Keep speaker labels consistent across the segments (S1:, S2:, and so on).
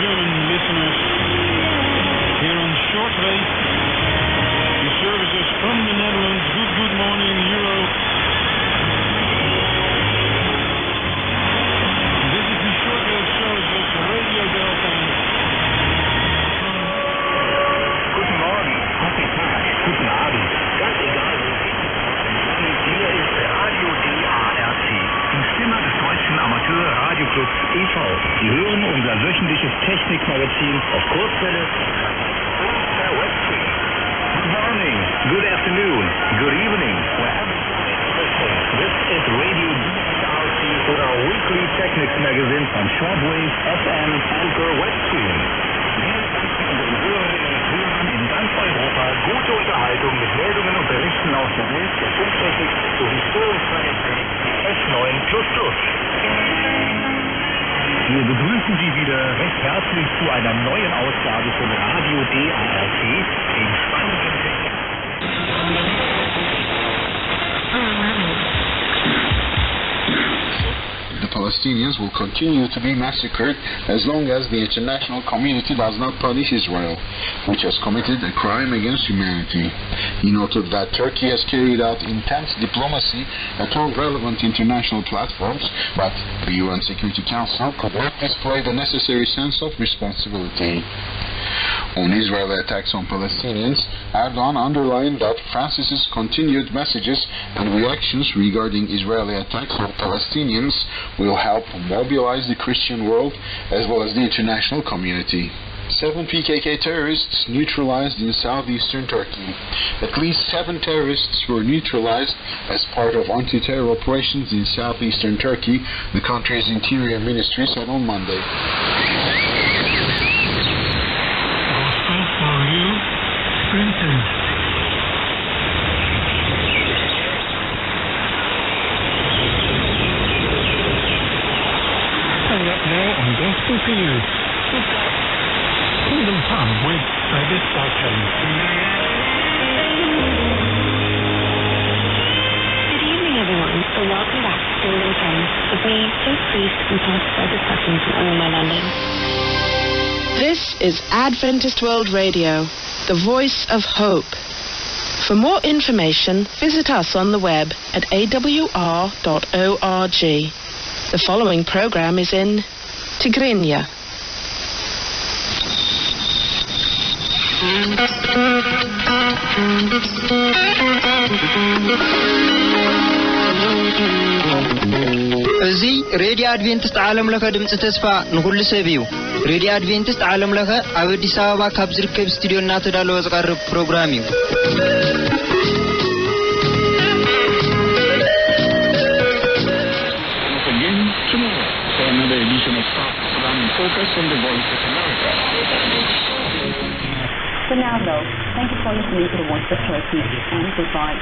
S1: German listeners here on Shortwave. The services from the Netherlands. Good morning, Euro. This is the Shortwave services for Radio Delta.
S2: Guten Morgen, guten Tag, guten Abend. Ganz egal, wo Sie sind. Hier ist Radio DRFT, die Stimme des deutschen Amateur-Radioclubs e.V. Sie hören unser wöchentliches Technikmagazin auf Kurzwelle per Webstream. Good morning, good afternoon, good evening, wherever you're listening. This is Radio DRFT for our weekly Technics magazine on Shortwave, FM and per Webstream. Wir wünschen unseren Hörerinnen und Hörern in ganz Europa gute Unterhaltung mit Meldungen und Berichten aus der Welt der Funktechnik sowie störungsfreie F9++. Wir begrüßen Sie wieder recht herzlich zu einer neuen Ausgabe von Radio DRFT, dem spannenden
S3: The Palestinians will continue to be massacred as long as the international community does not punish Israel, which has committed a crime against humanity. He noted that Turkey has carried out intense diplomacy at all relevant international platforms, but the UN Security Council could not display the necessary sense of responsibility. On Israeli attacks on Palestinians, Erdogan underlined that Francis's continued messages and reactions regarding Israeli attacks on Palestinians will help mobilize the Christian world as well as the international community. 7 PKK terrorists neutralized in southeastern Turkey. At least 7 terrorists were neutralized as part of anti-terror operations in southeastern Turkey, the country's interior ministry said on Monday.
S1: Sprinters. Coming up now on Gospel for You. Kingdom Come with Vatican.
S4: Good evening, everyone, and welcome back to Kingdom Come with me, Faith Priest, and Pastor Douglas Hutchins from All My London.
S5: This is Adventist World Radio, the voice of hope. For more information, visit us on the web at awr.org. The following program is in Tigrinya.
S6: እዚ ሬድዮ አድቬንቲስት ዓለም ለኸ ድምጽ ተስፋ ንኹሉ ሰብ እዩ። ሬድዮ አድቬንቲስት ዓለም ለኸ ኣብ አዲስ አበባ ካብ ዝርከብ ስቱዲዮ እናተዳለወ ዝቐርብ ፕሮግራም እዩ።
S7: For now, though, thank you for listening to the Voice of Turkey, and goodbye.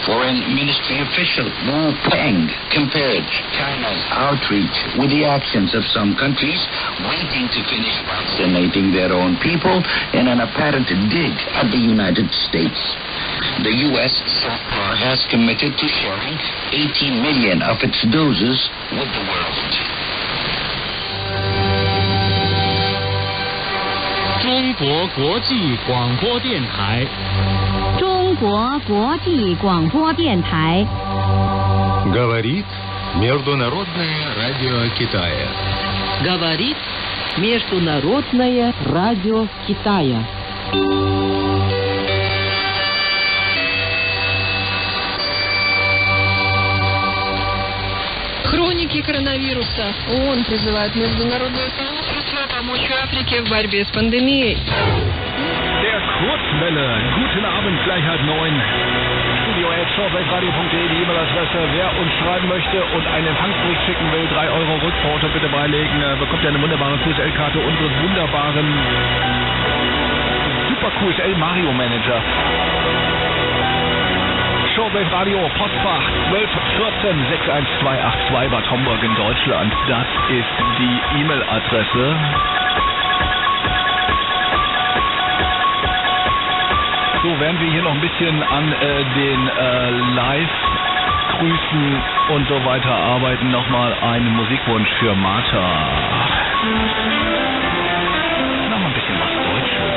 S2: Foreign Ministry official Wu Peng compared China's outreach with the actions of some countries waiting to finish vaccinating their own people in an apparent dig at the United States. The U.S. so far has committed to sharing 80 million of its doses with the world.
S8: 中国国际广播电台。
S9: 中国国际广播电台。
S10: Говорит Международное радио Китая.
S5: Говорит Международное радио Китая.
S11: Хроники коронавируса. ООН призывает международное сообщество помочь Африке в борьбе с пандемией.
S12: Der Kurzwelle. Guten Abend, gleich 8:30. Studio@shortwaveradio.de, die E-Mail-Adresse. Wer uns schreiben möchte und einen Empfangsbericht schicken will, 3 Euro Rückporto bitte beilegen. Bekommt ihr eine wunderbare QSL-Karte unseres wunderbaren Super QSL Mario Manager. Shortwave Radio, Postfach 1214 61282 Bad Homburg in Deutschland. Das ist die E-Mail-Adresse. So, während wir hier noch ein bisschen an den Live begrüßen und so weiter arbeiten. Nochmal einen Musikwunsch für Martha. Noch ein bisschen was Deutsches.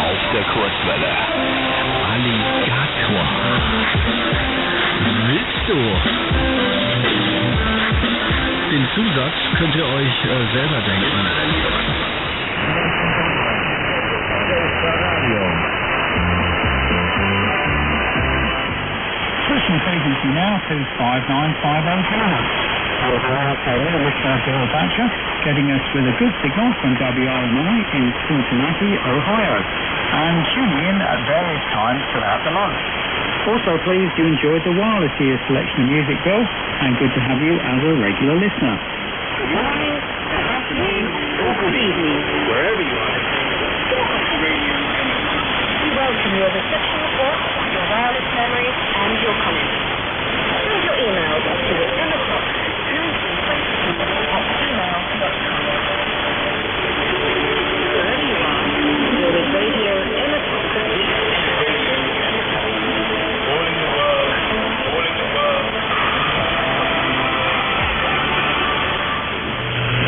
S12: Auf der Kurzwelle. Alligator. Willst du? Den Zusatz könnt ihr euch selber denken.
S13: Christmas agency now says 59500. Mr. Bill Thatcher getting us with a good signal from WRMI in Cincinnati, Ohio, and tuning in at various times throughout the month. Also, please do enjoy the wireless year selection of music, Bill, and good to have you as a regular listener.
S14: Good morning, good afternoon, or good evening, wherever you are. We welcome your reception reports, your wireless memories, and your comments. Send your emails to emma.1920@gmail.com. Wherever you are, you're with Radio Emma.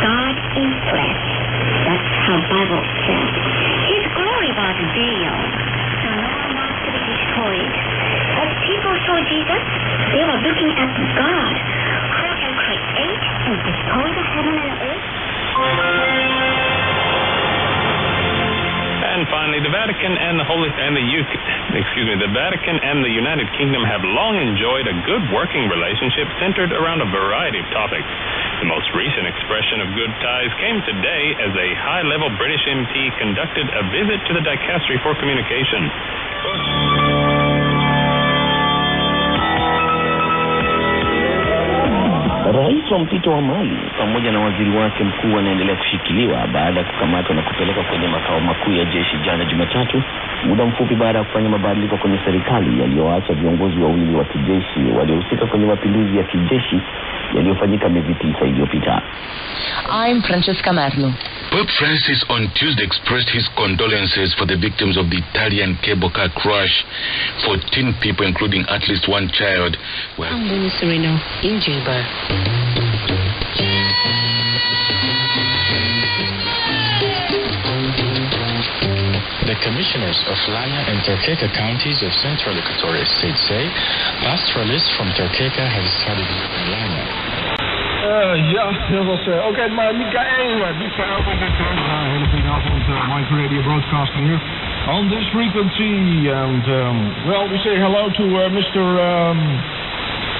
S14: God in flesh. That's how Bible says. His glory was veiled, so no one wants to be destroyed. As people saw Jesus, they were looking at God, who can create and destroy the heaven and earth.
S15: And finally, the Vatican and the Vatican and the United Kingdom have long enjoyed a good working relationship centered around a variety of topics. The most recent expression of good ties came today as a high-level British MP conducted a visit to the Dicastery for Communication.
S16: Rais wa mpito wa Mali pamoja na waziri wake mkuu wanaendelea kushikiliwa baada ya kukamatwa na kupelekwa kwenye makao makuu ya jeshi jana Jumatatu, muda mfupi baada ya kufanya mabadiliko kwenye serikali yaliyoacha viongozi wawili wa kijeshi waliohusika kwenye mapinduzi ya kijeshi yaliyofanyika miezi 9 iliyopita.
S17: I'm Francesca Merlo.
S18: Pope Francis on Tuesday expressed his condolences for the victims of the Italian cable car crash. 14 people, including at least one child, were...
S17: I'm Bonnie Sereno in Juba.
S19: The commissioners of Laya and Torqueca counties of Central Equatorial State say pastoralists from Torqueca have started in Laya.
S12: Ja, dat was ook maar Mikael. Hele goedenavond, Mike Radio Broadcasting here on this frequency. And, well, we say hello to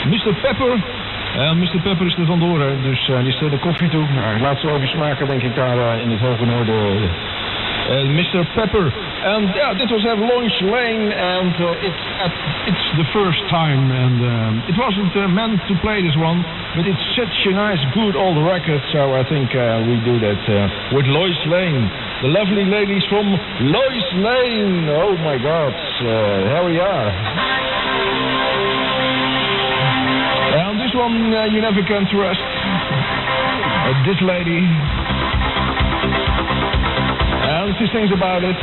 S12: Mr. Pepper. Mr. Pepper is er vandoor, dus die stelt de koffie toe. Ik laat ze even smaken, denk ik, daar in het hoge noorden. Mr. Pepper. And yeah, this was at Launch Lane, and it's the first time, and it wasn't meant to play this one, but it's such a nice, good old record, so I think we do that with Lois Lane. The lovely ladies from Lois Lane. Oh my God, here we are. And this one you never can trust. This lady. And she sings about it.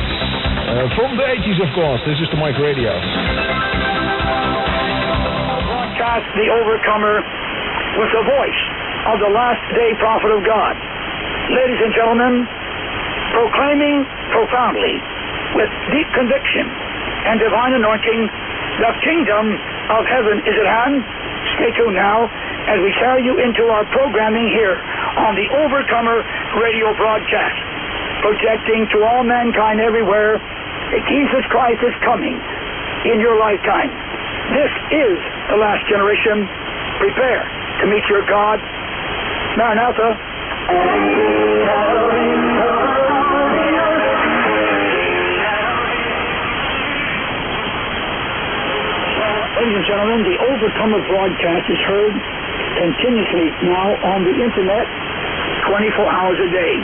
S12: From the 80s, of course. This is the Mike Radio.
S20: Broadcast the Overcomer with the voice of the last day prophet of God. Ladies and gentlemen, proclaiming profoundly with deep conviction and divine anointing, the kingdom of heaven is at hand. Stay tuned now as we carry you into our programming here on the Overcomer radio broadcast, projecting to all mankind everywhere that Jesus Christ is coming in your lifetime. This is the last generation. Prepare to meet your God. Maranatha. Ladies and gentlemen, the Overcomer broadcast is heard continuously now on the internet 24 hours a day.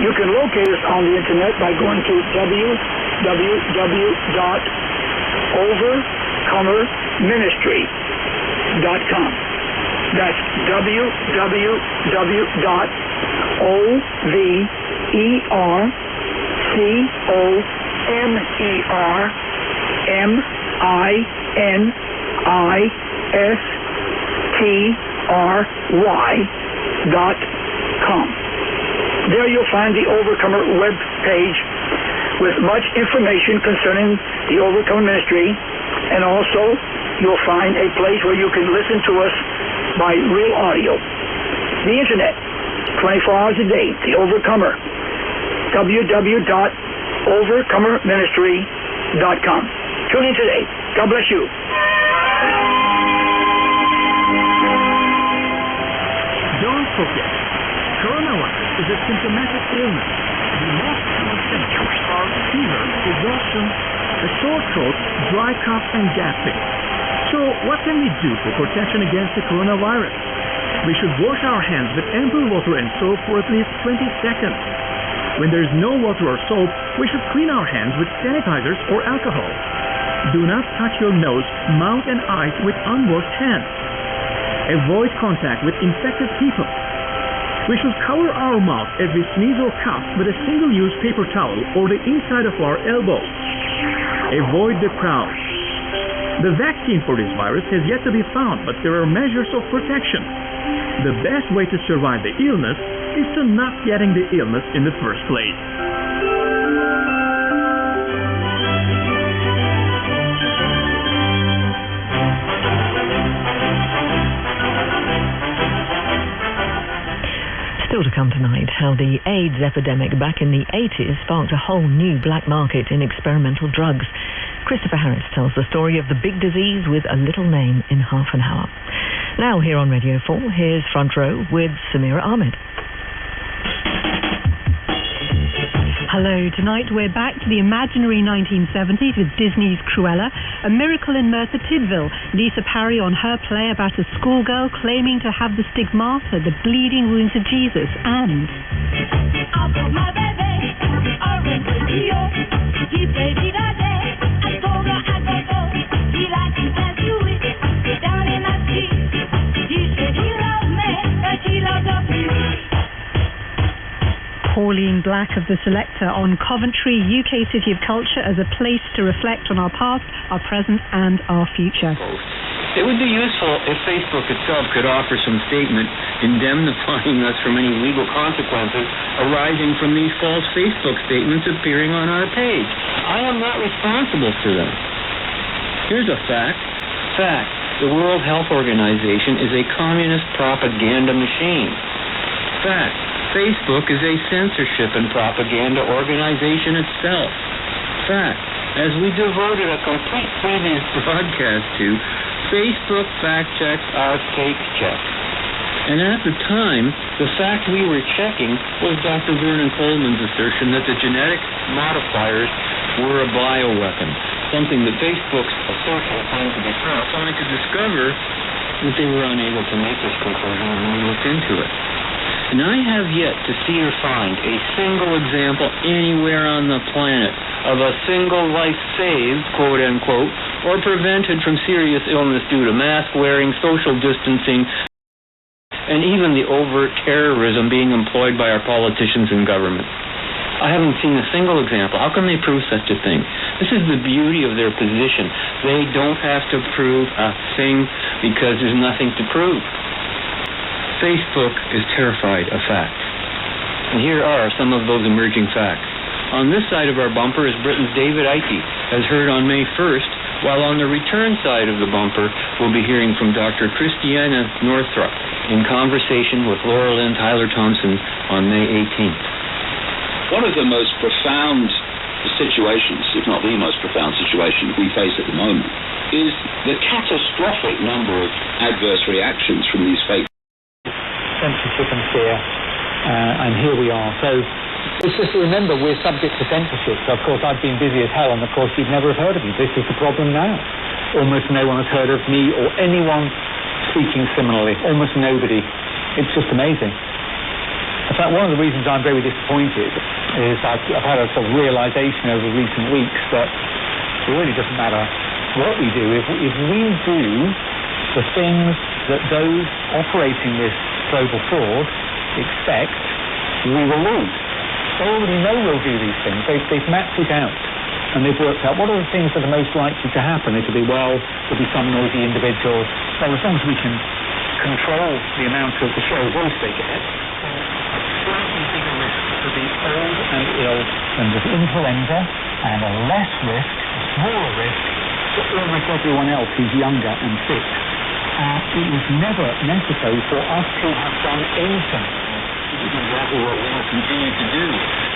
S20: You can locate us on the internet by going to www.overcomerministry.com. That's www.overcomerministry.com. stry.com. There you'll find the Overcomer web page with much information concerning the Overcomer ministry, and also you'll find a place where you can listen to us by real audio. The internet, 24 hours a day, the Overcomer, www.overcomerministry.com. Tune in today. God bless you.
S21: Don't forget, coronavirus is a symptomatic illness. The most common symptoms are fever, exhaustion, a sore throat, dry cough, and gasping. So what can we do for protection against the coronavirus? We should wash our hands with ample water and soap for at least 20 seconds. When there is no water or soap, we should clean our hands with sanitizers or alcohol. Do not touch your nose, mouth, and eyes with unwashed hands. Avoid contact with infected people. We should cover our mouth as we sneeze or cough with a single-use paper towel or the inside of our elbow. Avoid the crowd. The vaccine for this virus has yet to be found, but there are measures of protection. The best way to survive the illness is to not getting the illness in the first place.
S22: Still to come tonight, how the AIDS epidemic back in the 80s sparked a whole new black market in experimental drugs. Christopher Harris tells the story of the big disease with a little name in half an hour. Now here on Radio 4, here's Front Row with Samira Ahmed.
S23: Hello, tonight we're back to the imaginary 1970s with Disney's Cruella, A Miracle in Merthyr Tydfil, Lisa Parry on her play about a schoolgirl claiming to have the stigmata, the bleeding wounds of Jesus, and
S24: I've got my baby, I went with you, he played it all day, I told her I go go, he liked to dance to it, down in my street, he said he loved me, but he loved me.
S23: Pauline Black of The Selector on Coventry, UK City of Culture, as a place to reflect on our past, our present and our future.
S25: It would be useful if Facebook itself could offer some statement indemnifying us from any legal consequences arising from these false Facebook statements appearing on our page. I am not responsible for them. Here's a fact. Fact. The World Health Organization is a communist propaganda machine. Fact. Facebook is a censorship and propaganda organization itself. Fact. As we devoted a complete previous broadcast to, Facebook fact-checked our fake check. And at the time, the fact we were checking was Dr. Vernon Coleman's assertion that the genetic modifiers were a bioweapon, something that Facebook's assertion claimed to be false, only to discover that they were unable to make this conclusion when we looked into it. And I have yet to see or find a single example anywhere on the planet of a single life saved, quote unquote, or prevented from serious illness due to mask wearing, social distancing, and even the overt terrorism being employed by our politicians and government. I haven't seen a single example. How can they prove such a thing? This is the beauty of their position. They don't have to prove a thing because there's nothing to prove. Facebook is terrified of facts. And here are some of those emerging facts. On this side of our bumper is Britain's David Icke, as heard on May 1st, while on the return side of the bumper, we'll be hearing from Dr. Christiana Northrup in conversation with Laura Lynn Tyler Thompson on May 18th.
S26: One of the most profound situations, if not the most profound situation we face at the moment, is the catastrophic number of adverse reactions from these fake
S27: censorship and fear, and here we are. So it's just to remember we're subject to censorship. So of course I've been busy as hell, and of course you'd never have heard of me. This is the problem now. Almost no one has heard of me or anyone speaking similarly. Almost nobody. It's just amazing. In fact, one of the reasons I'm very disappointed is I've had a sort of realization over recent weeks that it really doesn't matter what we do. If we do the things that those operating this global fraud expect, we will lose. They already know we'll do these things. They've mapped it out, and they've worked out what are the things that are most likely to happen. It'll be, well, there'll be some noisy individuals So as long as we can control the amount of the show voice they get, slightly bigger risk for the old and ill than with influenza, and a less risk, a smaller risk, for almost everyone else who's younger and fit. It was never necessary for us to have done anything.
S25: This is exactly what we will continue to do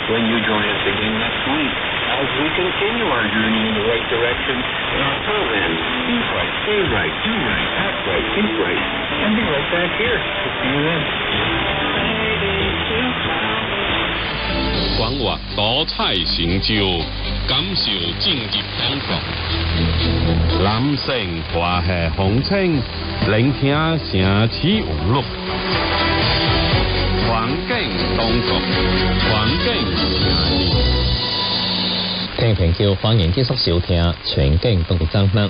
S25: when you join us again next week as we continue our journey in the right direction in our program. Think right, say right, do right, act right, think right, and be right back here. We'll see you then.
S1: 管我多彩成就，感受正义光复。蓝城华夏风清，聆听城市娛樂。環境當局，環境城市。
S2: 聽評叫歡迎結束小聽，全境當局爭乜？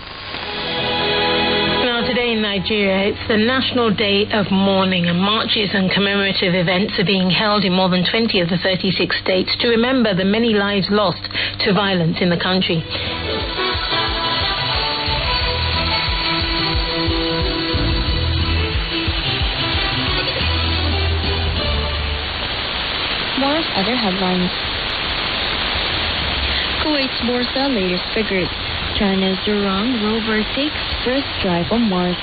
S3: Today in Nigeria, it's the National Day of Mourning, and marches and commemorative events are being held in more than 20 of the 36 states to remember the many lives lost to violence in the country.
S4: More other headlines. Kuwait's Borsa latest figures. China's Zhurong rover takes first drive on Mars.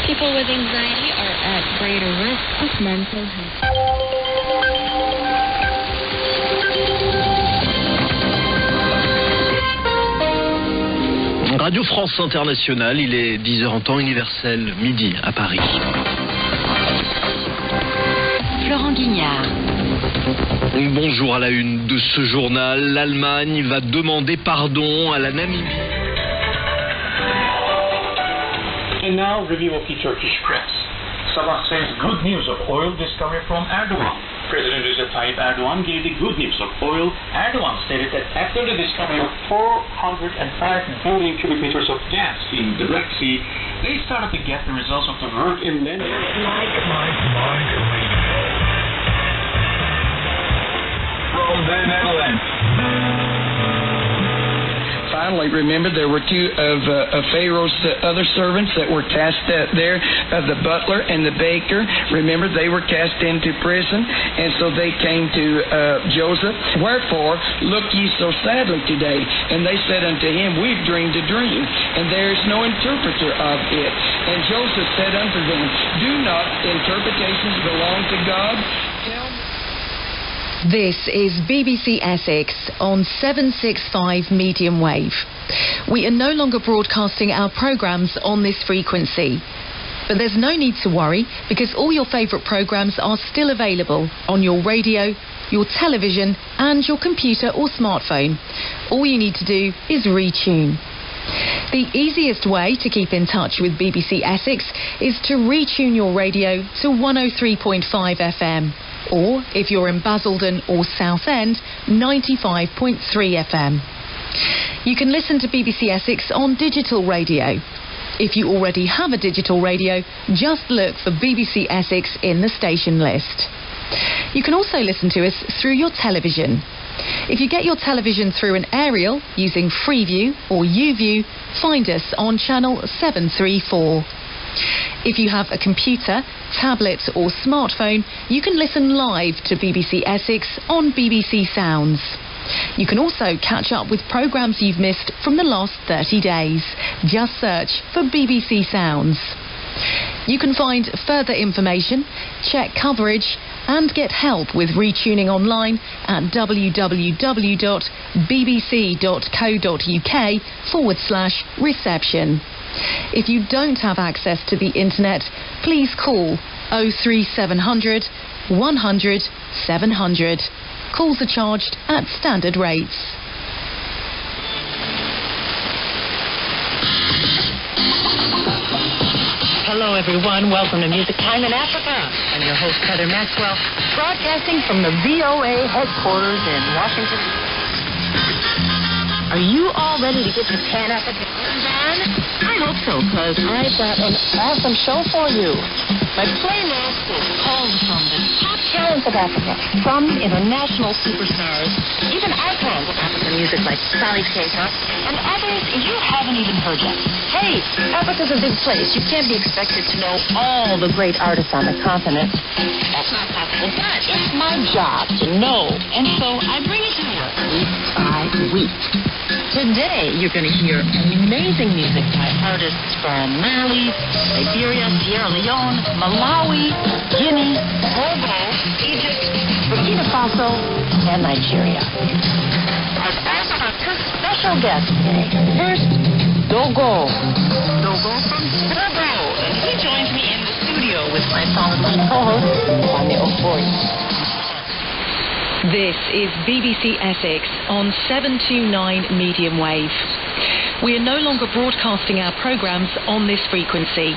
S4: People with anxiety are at greater risk of mental health.
S6: Radio France Internationale, il est 10h en temps universel, midi à Paris.
S4: Florent Guignard.
S6: Bonjour à la une de ce journal. L'Allemagne va demander pardon à la Namibie.
S7: And now, review of the Turkish press. Sabah says good news of oil discovery from Erdogan. President Recep Tayyip Erdogan gave the good news of oil. Erdogan stated that after the discovery of 405 billion cubic meters of gas in the Red Sea, they started to get the results of the work in land. From the Netherlands.
S8: Finally, remember there were two of Pharaoh's other servants that were cast there, the butler and the baker. Remember, they were cast into prison, and so they came to Joseph. Wherefore, look ye so sadly today? And they said unto him, We've dreamed a dream, and there is no interpreter of it. And Joseph said unto them, Do not interpretations belong to God?
S28: This is BBC Essex on 765 medium wave. We are no longer broadcasting our programmes on this frequency. But there's no need to worry, because all your favourite programmes are still available on your radio, your television and your computer or smartphone. All you need to do is retune. The easiest way to keep in touch with BBC Essex is to retune your radio to 103.5 FM. Or, if you're in Basildon or Southend, 95.3 FM. You can listen to BBC Essex on digital radio. If you already have a digital radio, just look for BBC Essex in the station list. You can also listen to us through your television. If you get your television through an aerial using Freeview or UView, find us on channel 734. If you have a computer, tablet or smartphone, you can listen live to BBC Essex on BBC Sounds. You can also catch up with programmes you've missed from the last 30 days. Just search for BBC Sounds. You can find further information, check coverage and get help with retuning online at www.bbc.co.uk/reception. If you don't have access to the internet, please call 03700 100 700. Calls are charged at standard rates.
S29: Hello everyone, welcome to Music Time in Africa. I'm your host Heather Maxwell, broadcasting from the VOA headquarters in Washington. Are you all ready to get your tan up at the van? I hope so, because I've got an awesome show for you. My playlist is called From the Top talents of Africa, from international superstars, even icons of African music like Sally Keita, and others you haven't even heard yet. Hey, Africa's a big place. You can't be expected to know all the great artists on the continent. That's not possible, but it's my job to know, and so I bring it to you week by week. Today, you're going to hear amazing music by artists from Mali, Liberia, Sierra Leone, Malawi, Guinea, Togo, Egypt, Burkina Faso, and Nigeria. I've also got two special guests today. First, Dogo. Dogo from Togo, and he joins me in the studio with my solid co-host, Kwame Ofori.
S28: This is BBC Essex on 729 medium wave. We are no longer broadcasting our programmes on this frequency.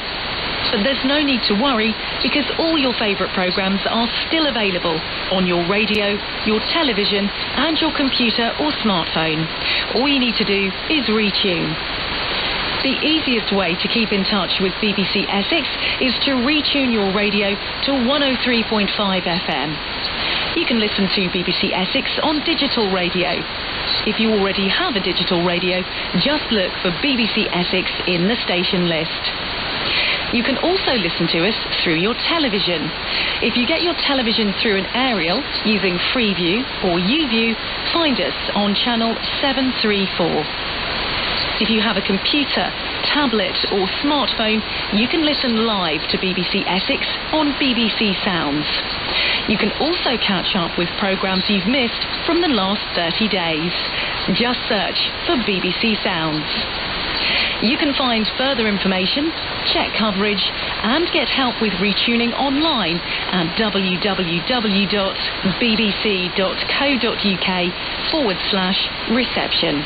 S28: But there's no need to worry because all your favourite programmes are still available on your radio, your television and your computer or smartphone. All you need to do is retune. The easiest way to keep in touch with BBC Essex is to retune your radio to 103.5 FM. You can listen to BBC Essex on digital radio. If you already have a digital radio, just look for BBC Essex in the station list. You can also listen to us through your television. If you get your television through an aerial using Freeview or YouView, find us on channel 734. If you have a computer, tablet or smartphone, you can listen live to BBC Essex on BBC Sounds. You can also catch up with programmes you've missed from the last 30 days. Just search for BBC Sounds. You can find further information, check coverage and get help with retuning online at www.bbc.co.uk/reception.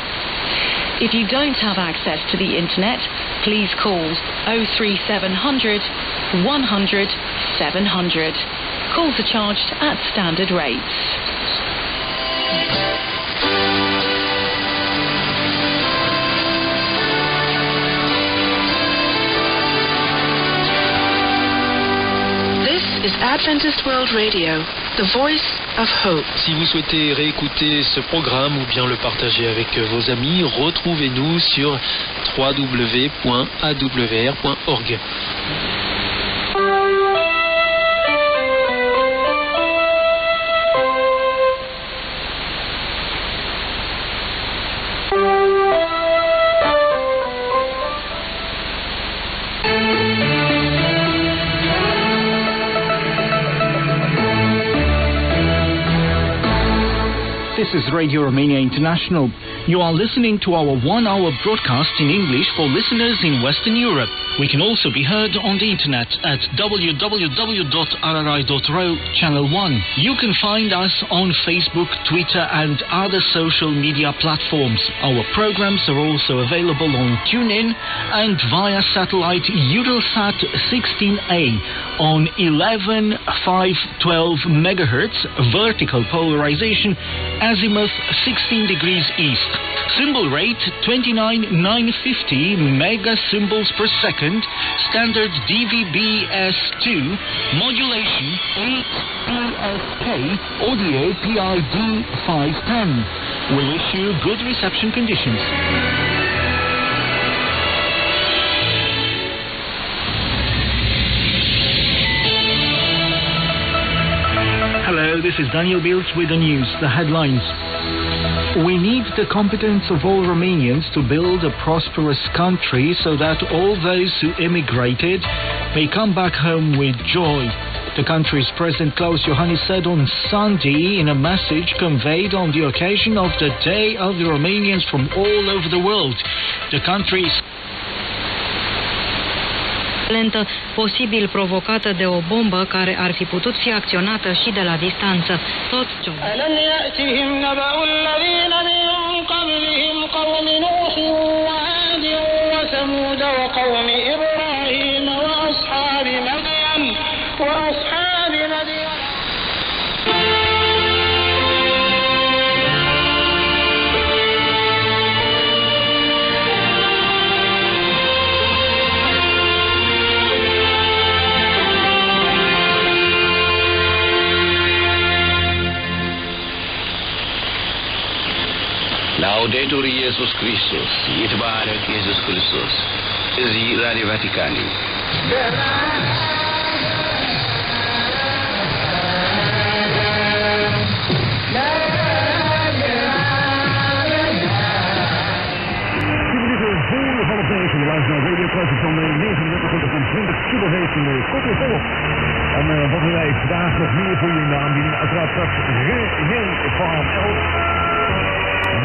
S28: If you don't have access to the internet, please call 03700 100 700. Calls are charged at standard rates.
S5: Is Adventist World Radio, the voice of hope.
S9: Si vous souhaitez réécouter ce programme ou bien le partager avec vos amis, retrouvez-nous sur www.awr.org.
S10: This is Radio Romania International. You are listening to our one-hour broadcast in English for listeners in Western Europe. We can also be heard on the internet at www.rri.ro Channel 1. You can find us on Facebook, Twitter and other social media platforms. Our programs are also available on TuneIn and via satellite Eutelsat 16A on 11,512 MHz vertical polarization, azimuth 16 degrees east. Symbol rate 29,950 mega symbols per second, standard DVB-S2, modulation 8PSK, audio PID 510. We wish you good reception conditions. Hello, this is Daniel Biltz with the news, the headlines. We need the competence of all Romanians to build a prosperous country so that all those who immigrated may come back home with joy. The country's President Klaus Iohannis said on Sunday in a message conveyed on the occasion of the Day of the Romanians from all over the world. The country's
S11: lentă, posibil provocată de o bombă care ar fi putut fi acționată și de la distanță. Toți
S12: Laudetur Jesus Christus. Yitbarek Jesus Christus. Zi Radio Vatican.
S13: Deze luistert naar Radio Kitaya van 3920 kHz in de korte golf. En wat hebben wij vandaag nog meer voor je in de aanbieding? Uiteraard straks Farm 11.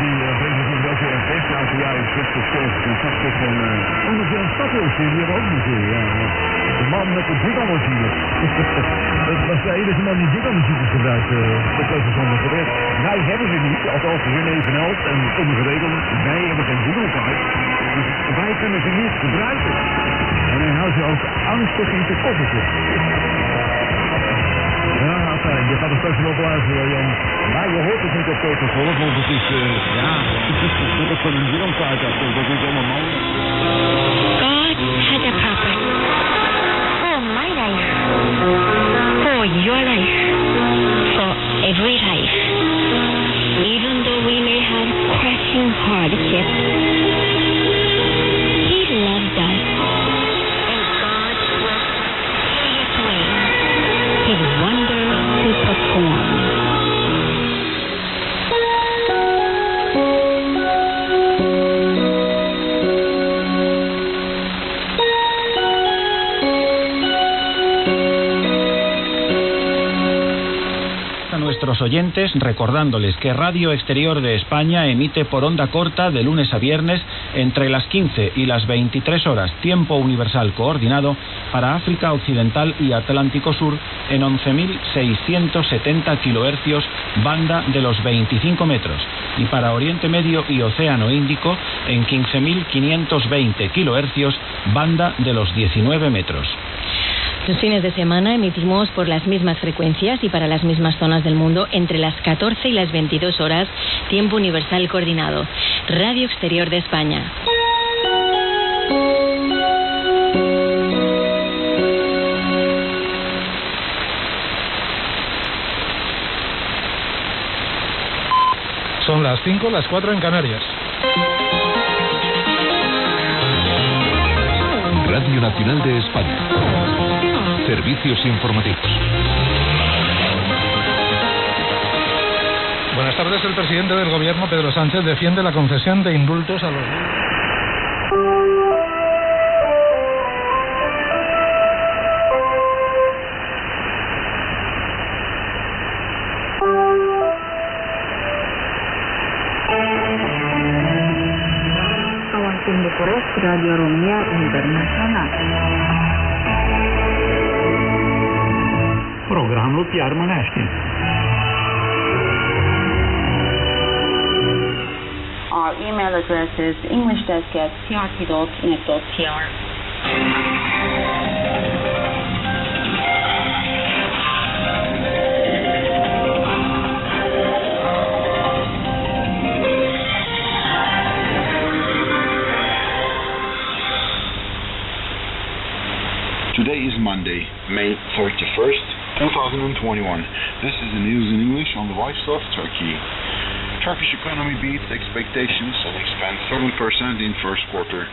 S13: Die brengt natuurlijk ook weer een test uit de jaren 60, 70 en 80 van de Stadhulsje. Die hebben we ook niet meer. Ja. De man met de zittermachine. Dat was de enige man die zittermachines gebruikte. Dat was de zonde voor rest. Wij hebben ze niet, althans René van Elst en sommige regels. Wij hebben geen zittermachine. Dus wij kunnen ze niet gebruiken. En dan houdt je ook angstig in zijn koffertje. Ja, fijn. Je gaat er straks wel luisteren, Jan. Maar je hoort het niet op Coca-Cola, want het is, het is van een wereldkaart. Dat is allemaal man.
S14: God has a purpose for my life, for your life, for every life. Even though we may have crushing hardships, He loves us, and God will see His way, His wonders to perform.
S15: Nuestros oyentes, recordándoles que Radio Exterior de España emite por onda corta de lunes a viernes entre las 15 y las 23 horas, tiempo universal coordinado, para África Occidental y Atlántico Sur en 11.670 kHz, banda de los 25 metros, y para Oriente Medio y Océano Índico en 15.520 kHz, banda de los 19 metros.
S16: Los fines de semana emitimos por las mismas frecuencias y para las mismas zonas del mundo entre las 14 y las 22 horas, tiempo universal coordinado. Radio Exterior de España.
S17: Son las 5, las 4 en Canarias.
S18: Radio Nacional de España. Servicios informativos.
S17: Buenas tardes. El presidente del Gobierno, Pedro Sánchez, defiende la concesión de indultos a los...
S19: Radio Romania Internațional.
S21: Programul Pierre Mănești.
S19: Our email address is englishdesk@crt.net.tr.
S20: Today is Monday, May 31st, 2021. This is the news in English on the voice of Turkey. Turkish economy beats expectations and expands 7% in first quarter.